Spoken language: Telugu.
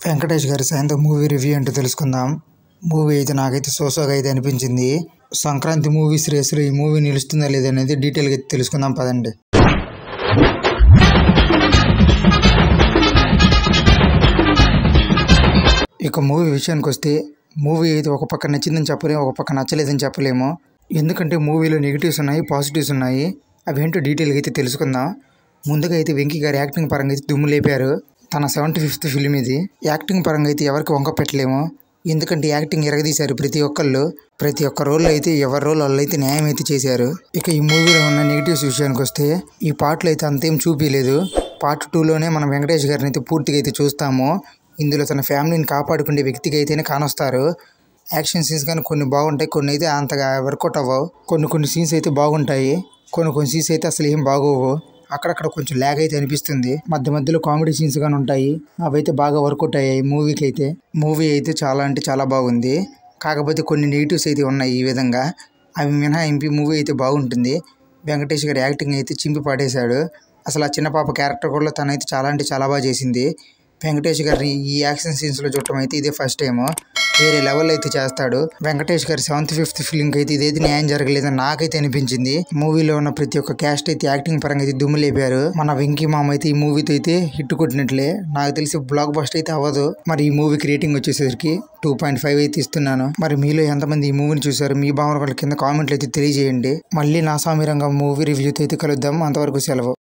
వెంకటేష్ గారి సాయంత్రం మూవీ రివ్యూ ఏంటో తెలుసుకుందాం. మూవీ అయితే నాకైతే సోసోగా అయితే అనిపించింది. సంక్రాంతి మూవీస్ రేసులో ఈ మూవీ నిలుస్తుందా లేదనేది డీటెయిల్గా అయితే తెలుసుకుందాం పదండి. ఇక మూవీ విషయానికి వస్తే మూవీ అయితే ఒక పక్క నచ్చిందని చెప్పలేము, ఒక పక్క నచ్చలేదని చెప్పలేము. ఎందుకంటే మూవీలో నెగిటివ్స్ ఉన్నాయి, పాజిటివ్స్ ఉన్నాయి. అవేంటో డీటెయిల్గా అయితే తెలుసుకుందాం. ముందుగా అయితే వెంకీ గారి యాక్టింగ్ పరంగా అయితే దుమ్ము లేపారు. తన 75th ఫిల్మ్ ఇది. యాక్టింగ్ పరంగా అయితే ఎవరికి వంక పెట్టలేము. ఎందుకంటే యాక్టింగ్ ఎరగదీశారు ప్రతి ఒక్కళ్ళు. ప్రతి ఒక్క రోల్లో అయితే ఎవరి రోల్ వాళ్ళు అయితే న్యాయం అయితే చేశారు. ఇక ఈ మూవీలో ఉన్న నెగిటివ్స్ విషయానికి వస్తే ఈ పాటలో అయితే అంతేం చూపించలేదు. పార్ట్ 2లోనే మనం వెంకటేష్ గారిని అయితే పూర్తిగా అయితే చూస్తాము. ఇందులో తన ఫ్యామిలీని కాపాడుకునే వ్యక్తిగా అయితేనే కానొస్తారు. యాక్షన్ సీన్స్ కానీ కొన్ని బాగుంటాయి, కొన్ని అయితే అంతగా వర్కౌట్ అవ్వవు. కొన్ని సీన్స్ అయితే బాగుంటాయి, కొన్ని సీన్స్ అయితే అసలు ఏం బాగోవు. అక్కడక్కడ కొంచెం ల్యాగ్ అయితే అనిపిస్తుంది. మధ్యలో కామెడీ సీన్స్ కానీ ఉంటాయి, అవైతే బాగా వర్కౌట్ అయ్యాయి మూవీకి అయితే. మూవీ అయితే చాలా అంటే చాలా బాగుంది. కాకపోతే కొన్ని నెగిటివ్స్ అయితే ఉన్నాయి. ఈ విధంగా అవి మినహాయింపి మూవీ అయితే బాగుంటుంది. వెంకటేష్ గారి యాక్టింగ్ అయితే చింపి పాడేశాడు. అసలు ఆ చిన్న పాప క్యారెక్టర్ కూడా తనైతే చాలా అంటే చాలా బాగా చేసింది. వెంకటేష్ గారిని ఈ యాక్షన్ సీన్స్లో చూడటం అయితే ఇదే ఫస్ట్ టైము. వేరే లెవెల్ అయితే చేస్తాడు. వెంకటేష్ గారి 75th ఫిల్మ్కి అయితే ఇదైతే న్యాయం జరగలేదని నాకైతే అనిపించింది. మూవీలో ఉన్న ప్రతి ఒక్క క్యాస్ట్ అయితే యాక్టింగ్ పరంగా అయితే దుమ్ము లేపారు. మన వెంకీ మామ అయితే ఈ మూవీతో అయితే హిట్ కొట్టినట్లే. నాకు తెలిసి బ్లాక్ బస్టర్ అయితే అవ్వదు. మరి ఈ మూవీకి రేటింగ్ వచ్చేసరికి 2.5 అయితే ఇస్తున్నాను. మరి మీలో ఎంతమంది ఈ మూవీని చూసారు? మీ భావన కింద కామెంట్లు అయితే తెలియజేయండి. మళ్ళీ నా సామిరంగా మూవీ రివ్యూతో అయితే కలుద్దాం. అంతవరకు సెలవు.